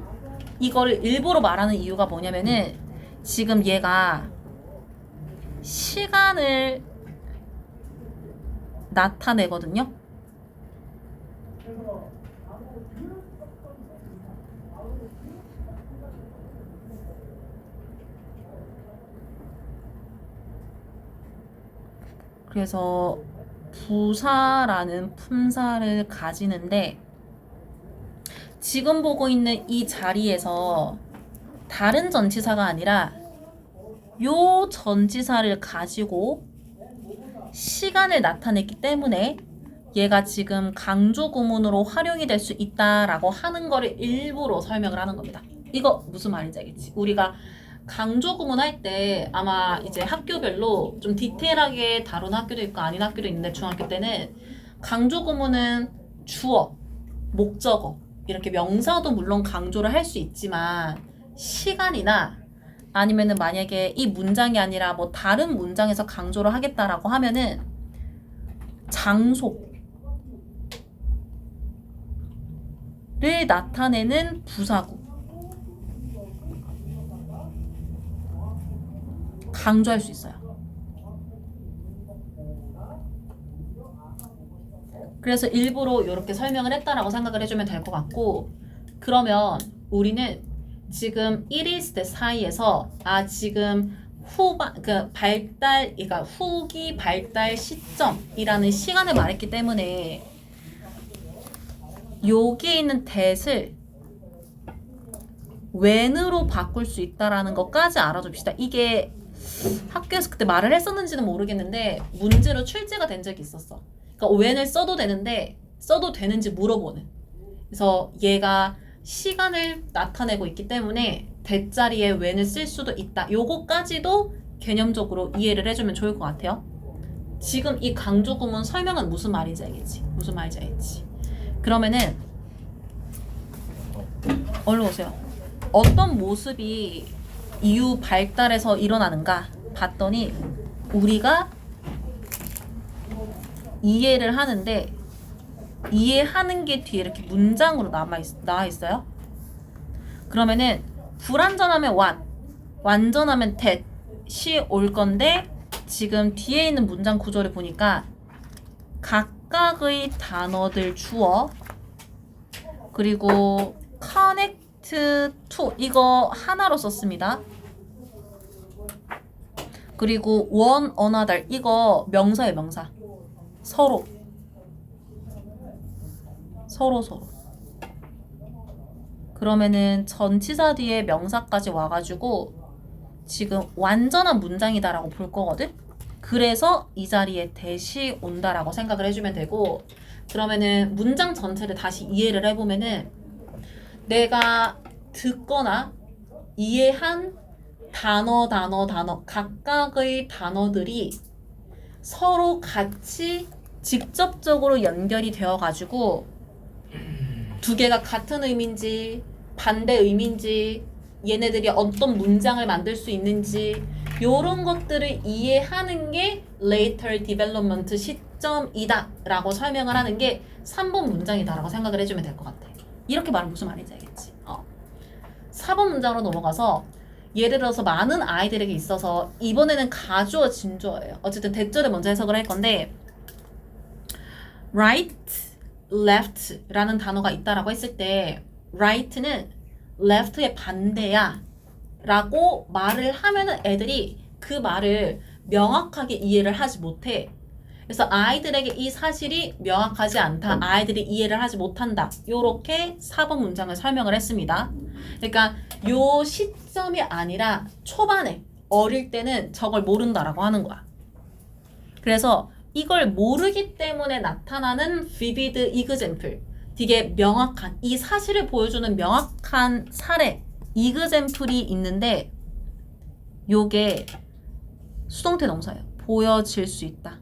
이거를 일부러 말하는 이유가 뭐냐면은 지금 얘가 시간을 나타내거든요. 그래서 부사라는 품사를 가지는데 지금 보고 있는 이 자리에서 다른 전치사가 아니라 요 전치사를 가지고 시간을 나타냈기 때문에 얘가 지금 강조 구문으로 활용이 될 수 있다라고 하는 거를 일부러 설명을 하는 겁니다. 이거 무슨 말인지 알겠지? 우리가 강조 구문 할 때 아마 이제 학교별로 좀 디테일하게 다룬 학교도 있고 아닌 학교도 있는데 중학교 때는 강조 구문은 주어, 목적어 이렇게 명사도 물론 강조를 할 수 있지만 시간이나 아니면은 만약에 이 문장이 아니라 뭐 다른 문장에서 강조를 하겠다라고 하면은 장소를 나타내는 부사구 강조할 수 있어요. 그래서 일부러 이렇게 설명을 했다라고 생각을 해주면 될 것 같고, 그러면 우리는 지금 it is the 사이에서 지금 그러니까 후기 발달 시점이라는 시간을 말했기 때문에 여기에 있는 that을 when으로 바꿀 수 있다라는 것까지 알아둡시다. 이게 학교에서 그때 말을 했었는지는 모르겠는데 문제로 출제가 된 적이 있었어. 그러니까 when을 써도 되는데 써도 되는지 물어보는. 그래서 얘가 시간을 나타내고 있기 때문에 대자리에 when을 쓸 수도 있다. 요거까지도 개념적으로 이해를 해주면 좋을 것 같아요. 지금 이 강조 구문 설명은 무슨 말인지 알겠지? 무슨 말인지 알겠지? 그러면은 얼른 오세요. 어떤 모습이 이후 발달해서 일어나는가 봤더니 우리가 이해를 하는데 이해하는 게 뒤에 이렇게 문장으로 나와 있어요. 그러면은 불완전하면 what, 완전하면 that이 올 건데 지금 뒤에 있는 문장 구조를 보니까 각각의 단어들 주어 그리고 connect to 이거 하나로 썼습니다. 그리고 one another 이거 명사예요. 명사. 서로 그러면은 전치사 뒤에 명사까지 와가지고 지금 완전한 문장이다라고 볼 거거든. 그래서 이 자리에 대시 온다라고 생각을 해주면 되고 그러면은 문장 전체를 다시 이해를 해보면은 내가 듣거나 이해한 단어 각각의 단어들이 서로 같이 직접적으로 연결이 되어가지고 두 개가 같은 의미인지 반대 의미인지 얘네들이 어떤 문장을 만들 수 있는지 요런 것들을 이해하는 게 later development 시점이다 라고 설명을 하는 게 3번 문장이다 라고 생각을 해주면 될 것 같아. 이렇게 말하면 무슨 말인지 알겠지? 4번 문장으로 넘어가서 예를 들어서 많은 아이들에게 있어서 이번에는 가주어 진주어예요. 어쨌든 대절을 먼저 해석을 할 건데 right, left 라는 단어가 있다라고 했을 때 right는 left의 반대야 라고 말을 하면은 애들이 그 말을 명확하게 이해를 하지 못해. 그래서 아이들에게 이 사실이 명확하지 않다. 아이들이 이해를 하지 못한다. 요렇게 4번 문장을 설명을 했습니다. 그러니까 요 시점이 아니라 초반에 어릴 때는 저걸 모른다라고 하는 거야. 그래서 이걸 모르기 때문에 나타나는 vivid example, 되게 명확한 이 사실을 보여주는 명확한 사례 example이 있는데 요게 수동태 동사예요. 보여질 수 있다.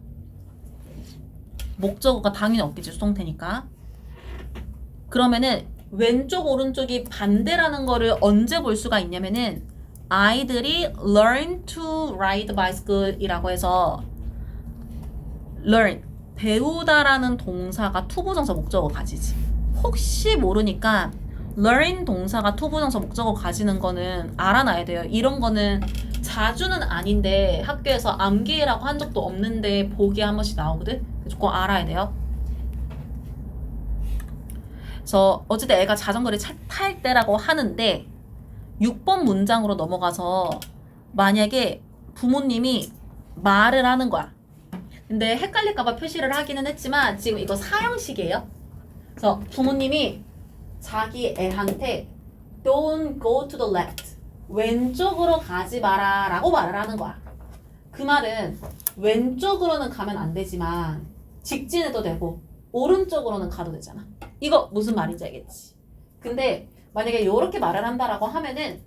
목적어가 당연히 없겠지 수동태니까. 그러면은 왼쪽 오른쪽이 반대라는 거를 언제 볼 수가 있냐면은 아이들이 learn to ride bicycle 이라고 해서 learn 배우다라는 동사가 투부정사 목적어 가지지. 혹시 모르니까 learn 동사가 투부정사 목적어 가지는 거는 알아놔야 돼요. 이런 거는 자주는 아닌데 학교에서 암기라고 한 적도 없는데 보기에 한 번씩 나오거든. 그래서 꼭 알아야 돼요. 그래서 어쨌든 애가 자전거를 탈 때라고 하는데 6번 문장으로 넘어가서 만약에 부모님이 말을 하는 거야. 근데 헷갈릴까봐 표시를 하기는 했지만 지금 이거 사형식이에요. 그래서 부모님이 자기 애한테 Don't go to the left. 왼쪽으로 가지 마라 라고 말을 하는 거야. 그 말은 왼쪽으로는 가면 안 되지만 직진해도 되고 오른쪽으로는 가도 되잖아. 이거 무슨 말인지 알겠지? 근데 만약에 이렇게 말을 한다라고 하면은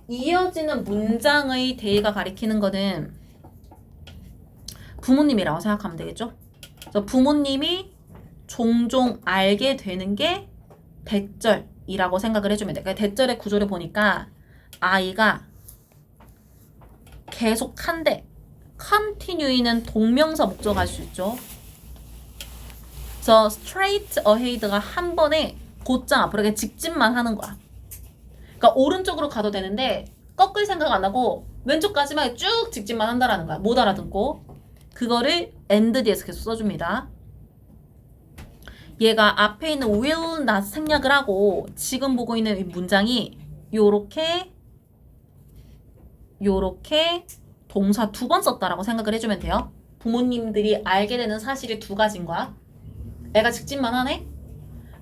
이어지는 문장의 대의가 가리키는 거는 부모님이라고 생각하면 되겠죠? 그래서 부모님이 종종 알게 되는 게 대절이라고 생각을 해주면 돼. 그러니까 대절의 구조를 보니까 아이가 계속 한데 continue는 동명사 목적어 할 수 있죠. 그래서 straight ahead가 한 번에 곧장 앞으로 그냥 직진만 하는 거야. 그러니까 오른쪽으로 가도 되는데 꺾을 생각 안 하고 왼쪽까지만 쭉 직진만 한다라는 거야. 못 알아듣고. 그거를 and 뒤에서 계속 써줍니다. 얘가 앞에 있는 will not 생략을 하고 지금 보고 있는 이 문장이 요렇게 동사 2번 썼다라고 생각을 해주면 돼요. 부모님들이 알게 되는 사실이 2가지인 거야. 애가 직진만 하네.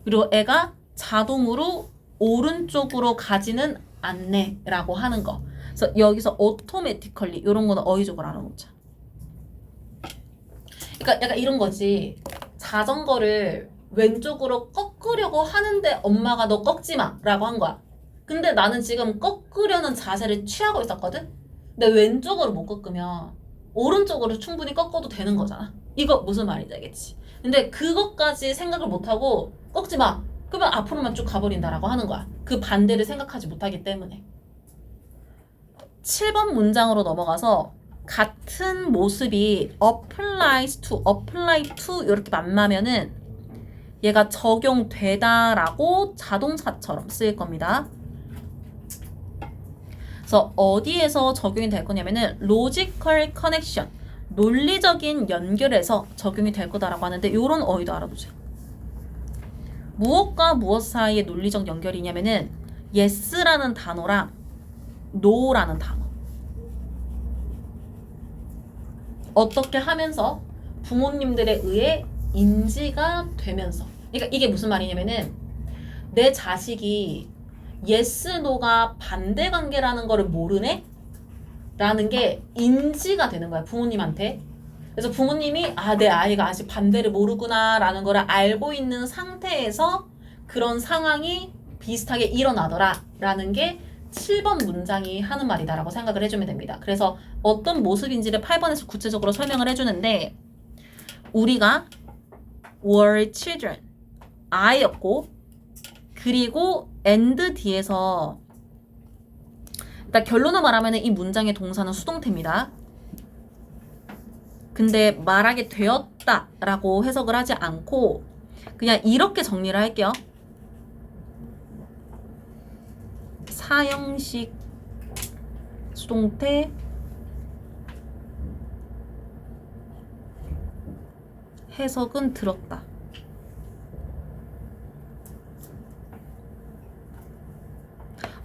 그리고 애가 자동으로 오른쪽으로 가지는 않네라고 하는 거. 그래서 여기서 automatically 이런 거는 어휘적으로 알아놓자. 그러니까 약간 이런 거지. 자전거를 왼쪽으로 꺾으려고 하는데 엄마가 너 꺾지 마 라고 한 거야. 근데 나는 지금 꺾으려는 자세를 취하고 있었거든? 근데 왼쪽으로 못 꺾으면 오른쪽으로 충분히 꺾어도 되는 거잖아. 이거 무슨 말인지 알겠지? 근데 그것까지 생각을 못하고 꺾지 마. 그러면 앞으로만 쭉 가버린다라고 하는 거야. 그 반대를 생각하지 못하기 때문에. 7번 문장으로 넘어가서 같은 모습이 applies to, apply to 이렇게 만나면은 얘가 적용되다라고 자동사처럼 쓰일 겁니다. 그래서 어디에서 적용이 될 거냐면은 logical connection, 논리적인 연결에서 적용이 될 거다라고 하는데 이런 어휘도 알아두세요. 무엇과 무엇 사이의 논리적 연결이냐면은 yes라는 단어랑 no라는 단어. 어떻게 하면서 부모님들에 의해 인지가 되면서. 그러니까 이게 무슨 말이냐면은 내 자식이 yes, no가 반대 관계라는 거를 모르네? 라는 게 인지가 되는 거야, 부모님한테. 그래서 부모님이 내 아이가 아직 반대를 모르구나 라는 걸 알고 있는 상태에서 그런 상황이 비슷하게 일어나더라 라는 게 7번 문장이 하는 말이다 라고 생각을 해주면 됩니다. 그래서 어떤 모습인지를 8번에서 구체적으로 설명을 해주는데, 우리가 were children, 아이였고, 그리고 and 뒤에서 일단 결론을 말하면 이 문장의 동사는 수동태입니다. 근데 말하게 되었다 라고 해석을 하지 않고 그냥 이렇게 정리를 할게요. 사형식 수동태 해석은 들었다.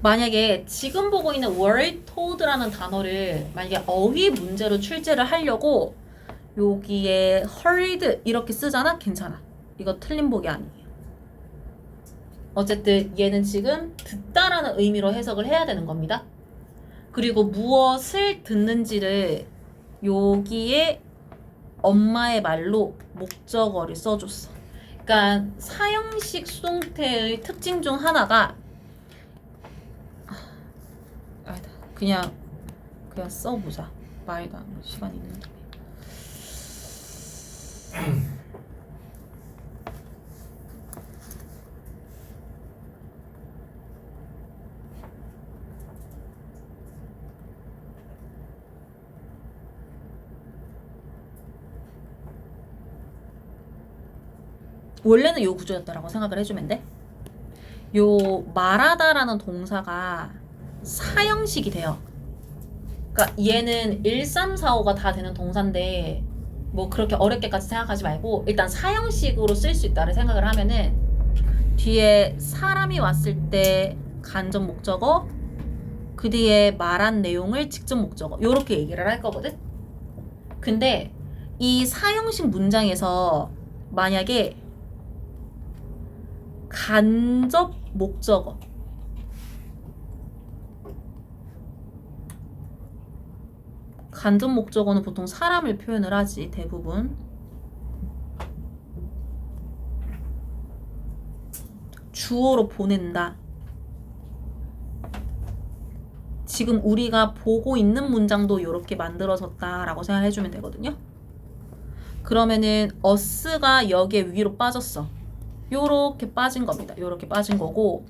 만약에 지금 보고 있는 were told라는 단어를 만약에 어휘 문제로 출제를 하려고 여기에 heard 이렇게 쓰잖아? 괜찮아. 이거 틀린 복이 아니에요. 어쨌든 얘는 지금 듣다라는 의미로 해석을 해야 되는 겁니다. 그리고 무엇을 듣는지를 여기에 엄마의 말로 목적어를 써줬어. 그러니까 사형식 수동태의 특징 중 하나가 그냥 써보자. 말도 안 돼. 시간 있는데. 원래는 요 구조였다라고 생각을 해주면 돼. 요 말하다라는 동사가 사형식이 돼요. 그러니까 얘는 1, 3, 4, 5가 다 되는 동사인데 뭐 그렇게 어렵게까지 생각하지 말고 일단 사형식으로 쓸 수 있다를 생각을 하면은 뒤에 사람이 왔을 때 간접 목적어, 그 뒤에 말한 내용을 직접 목적어 요렇게 얘기를 할 거거든. 근데 이 사형식 문장에서 만약에 간접 목적어 간접 목적어는 보통 사람을 표현을 하지 대부분. 주어로 보낸다. 지금 우리가 보고 있는 문장도 이렇게 만들어졌다라고 생각해주면 되거든요. 그러면은 us가 여기에 위로 빠졌어. 요렇게 빠진 겁니다. 요렇게 빠진 거고,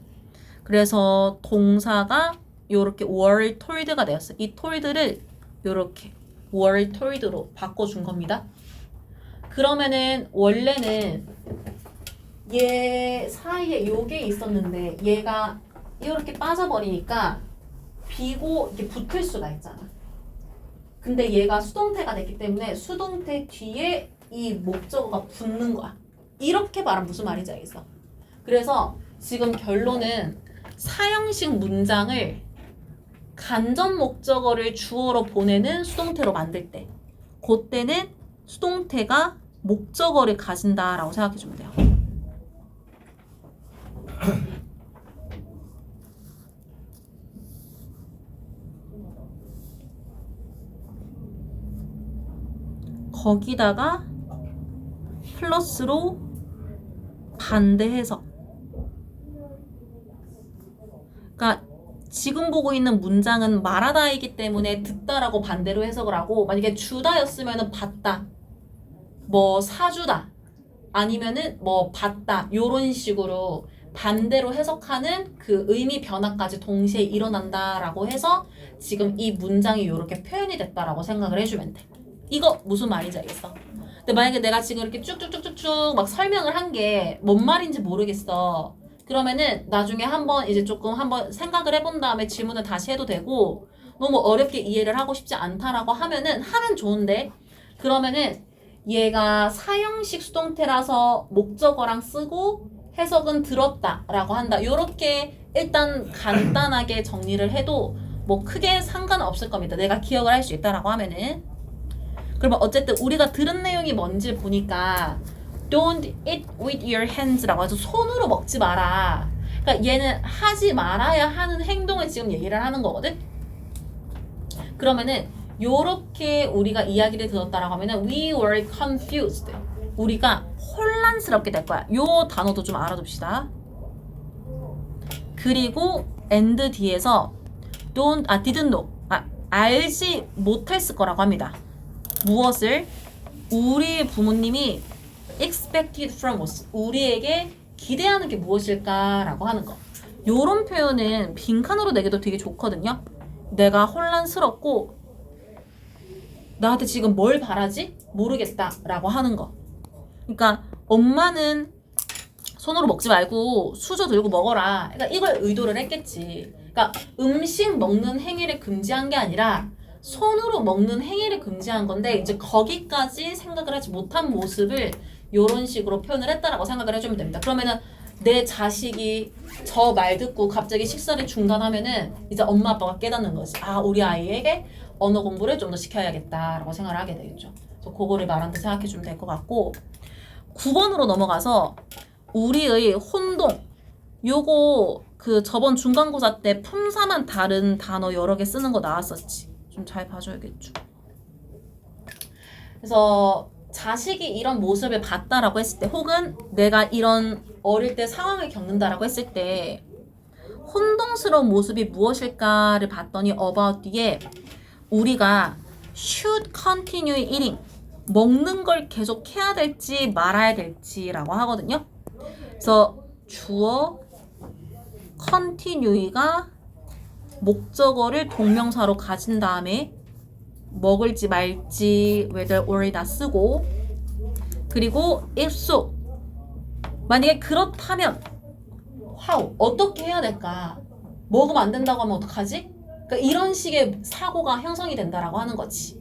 그래서 동사가 요렇게 were told가 되었어. 이 told를 요렇게 were told로 바꿔준 겁니다. 그러면은 원래는 얘 사이에 요게 있었는데 얘가 이렇게 빠져버리니까 비고 이렇게 붙을 수가 있잖아. 근데 얘가 수동태가 됐기 때문에 수동태 뒤에 이 목적어가 붙는 거야. 이렇게 말하면 무슨 말인지 알겠어? 그래서 지금 결론은 사형식 문장을 간접 목적어를 주어로 보내는 수동태로 만들 때, 그때는 수동태가 목적어를 가진다라고 생각해주면 돼요. 거기다가 플러스로 반대 해석. 그러니까 지금 보고 있는 문장은 말하다이기 때문에 듣다라고 반대로 해석을 하고, 만약에 주다였으면은 받다, 뭐 사주다, 아니면은 뭐 받다, 요런 식으로 반대로 해석하는 그 의미 변화까지 동시에 일어난다라고 해서 지금 이 문장이 이렇게 표현이 됐다라고 생각을 해주면 돼. 이거 무슨 말인지 알겠어? 근데 만약에 내가 지금 이렇게 쭉쭉쭉쭉쭉 막 설명을 한 게 뭔 말인지 모르겠어. 그러면은 나중에 한번 이제 조금 한번 생각을 해본 다음에 질문을 다시 해도 되고, 너무 어렵게 이해를 하고 싶지 않다라고 하면 좋은데, 그러면은 얘가 사형식 수동태라서 목적어랑 쓰고 해석은 들었다라고 한다. 요렇게 일단 간단하게 정리를 해도 뭐 크게 상관없을 겁니다. 내가 기억을 할 수 있다라고 하면은. 그러면 어쨌든 우리가 들은 내용이 뭔지 보니까 Don't eat with your hands라고 해서 손으로 먹지 마라. 그러니까 얘는 하지 말아야 하는 행동을 지금 얘기를 하는 거거든. 그러면은 요렇게 우리가 이야기를 들었다라고 하면은 we were confused. 우리가 혼란스럽게 될 거야. 요 단어도 좀 알아둡시다. 그리고 and 뒤에서 didn't know. 알지 못했을 거라고 합니다. 무엇을? 우리 부모님이 expected from us. 우리에게 기대하는 게 무엇일까라고 하는 거. 요런 표현은 빈칸으로 내기도 되게 좋거든요. 내가 혼란스럽고 나한테 지금 뭘 바라지? 모르겠다 라고 하는 거. 그러니까 엄마는 손으로 먹지 말고 수저 들고 먹어라. 그러니까 이걸 의도를 했겠지. 그러니까 음식 먹는 행위를 금지한 게 아니라 손으로 먹는 행위를 금지한 건데 이제 거기까지 생각을 하지 못한 모습을 이런 식으로 표현을 했다라고 생각을 해주면 됩니다. 그러면은 내 자식이 저 말 듣고 갑자기 식사를 중단하면은 이제 엄마 아빠가 깨닫는 거지. 아, 우리 아이에게 언어 공부를 좀 더 시켜야겠다라고 생각을 하게 되겠죠. 그래서 그거를 말한다 생각해주면 될 것 같고 9번으로 넘어가서 우리의 혼동 요거 그 저번 중간고사 때 품사만 다른 단어 여러 개 쓰는 거 나왔었지. 좀 잘 봐줘야겠죠. 그래서 자식이 이런 모습을 봤다라고 했을 때 혹은 내가 이런 어릴 때 상황을 겪는다라고 했을 때 혼동스러운 모습이 무엇일까를 봤더니 about 뒤에 우리가 should continue eating 먹는 걸 계속 해야 될지 말아야 될지라고 하거든요. 그래서 주어 continue가 목적어를 동명사로 가진 다음에 먹을지 말지 whether or이다 쓰고 그리고 if so 만약에 그렇다면 how 어떻게 해야 될까? 먹으면 안 된다고 하면 어떡하지? 그러니까 이런 식의 사고가 형성이 된다라고 하는 거지.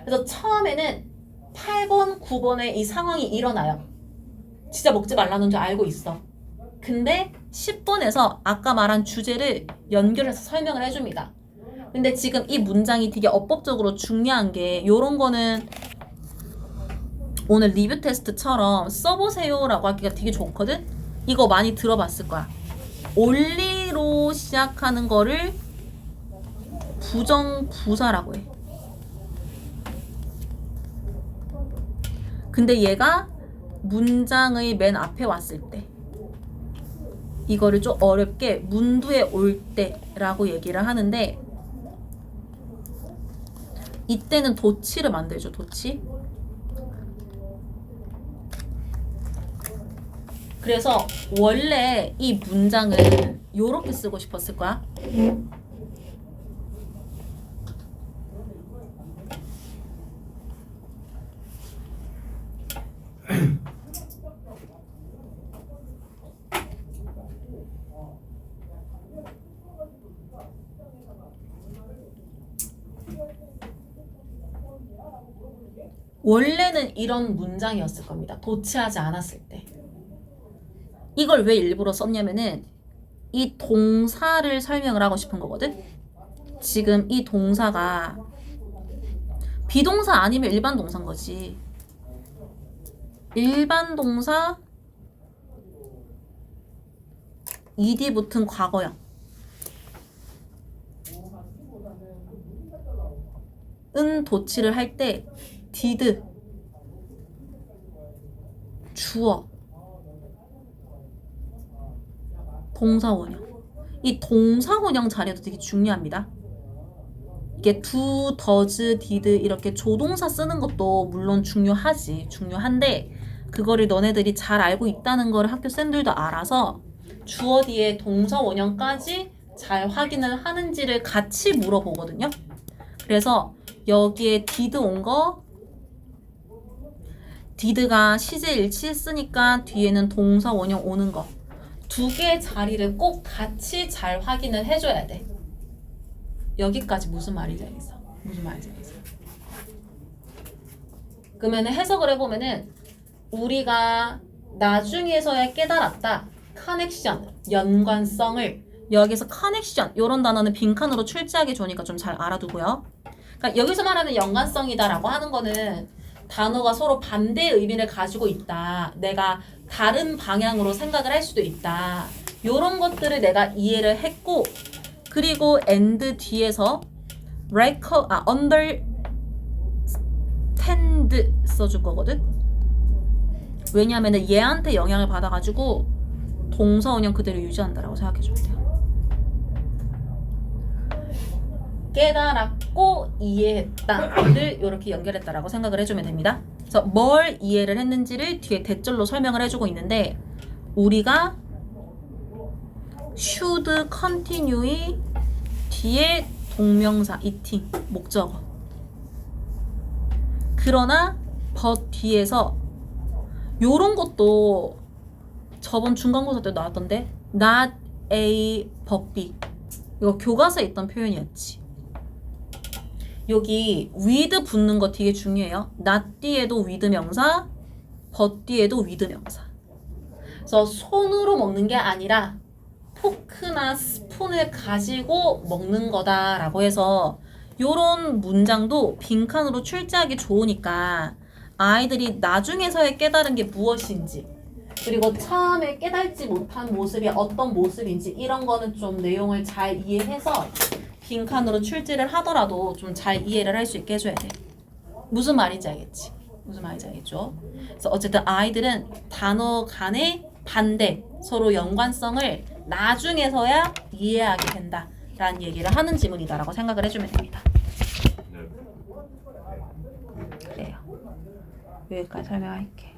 그래서 처음에는 8번, 9번에 이 상황이 일어나요. 진짜 먹지 말라는 줄 알고 있어. 근데 10번에서 아까 말한 주제를 연결해서 설명을 해줍니다. 근데 지금 이 문장이 되게 어법적으로 중요한 게 요런 거는 오늘 리뷰 테스트처럼 써보세요라고 하기가 되게 좋거든? 이거 많이 들어봤을 거야. only로 시작하는 거를 부정부사라고 해. 근데 얘가 문장의 맨 앞에 왔을 때 이거를 좀 어렵게 문두에 올 때라고 얘기를 하는데 이때는 도치를 만들죠. 도치. 그래서 원래 이 문장을 요렇게 쓰고 싶었을 거야. 원래는 이런 문장이었을 겁니다. 도치하지 않았을 때. 이걸 왜 일부러 썼냐면은 이 동사를 설명을 하고 싶은 거거든. 지금 이 동사가 비동사 아니면 일반 동사인 거지. 일반 동사 ed 붙은 과거형. 은 도치를 할 때 did 주어 동사 원형. 이 동사 원형 자리도 되게 중요합니다. 이게 do, does, did 이렇게 조동사 쓰는 것도 물론 중요한데 그거를 너네들이 잘 알고 있다는 걸 학교 쌤들도 알아서 주어 뒤에 동사 원형까지 잘 확인을 하는지를 같이 물어보거든요. 그래서 여기에 did 온 거 did가 시제 일치했으니까 뒤에는 동사 원형 오는 거 두 개의 자리를 꼭 같이 잘 확인을 해줘야 돼. 여기까지 무슨 말인지 알겠어? 무슨 말인지 알겠어? 그러면 해석을 해보면은 우리가 나중에서야 깨달았다. 커넥션, 연관성을 여기서 커넥션 이런 단어는 빈칸으로 출제하기 좋으니까 좀 잘 알아두고요. 그러니까 여기서 말하는 연관성이다라고 하는 거는 단어가 서로 반대의 의미를 가지고 있다. 내가 다른 방향으로 생각을 할 수도 있다. 이런 것들을 내가 이해를 했고 그리고 and 뒤에서 understand 써줄 거거든. 왜냐하면 얘한테 영향을 받아가지고 동사 운영 그대로 유지한다라고 생각해주면 돼요. 깨달았고 이해했다를 이렇게 연결했다라고 생각을 해주면 됩니다. 그래서 뭘 이해를 했는지를 뒤에 대절로 설명을 해주고 있는데 우리가 should continue의 뒤에 동명사 eating 목적어 그러나 but 뒤에서 요런 것도 저번 중간고사 때 나왔던데 not A but B 이거 교과서에 있던 표현이었지. 여기 with 붙는 거 되게 중요해요. not 뒤에도 with 명사 but 뒤에도 with 명사. 그래서 손으로 먹는 게 아니라 포크나 스푼을 가지고 먹는 거다라고 해서 요런 문장도 빈칸으로 출제하기 좋으니까 아이들이 나중에서야 깨달은 게 무엇인지 그리고 처음에 깨닫지 못한 모습이 어떤 모습인지 이런 거는 좀 내용을 잘 이해해서 빈칸으로 출제를 하더라도 좀 잘 이해를 할 수 있게 해줘야 돼. 무슨 말인지 알겠지? 무슨 말인지 알겠죠? 그래서 어쨌든 아이들은 단어 간의 반대, 서로 연관성을 나중에서야 이해하게 된다라는 얘기를 하는 지문이다라고 생각을 해주면 됩니다. 네. 그래요. 여기까지 설명할게.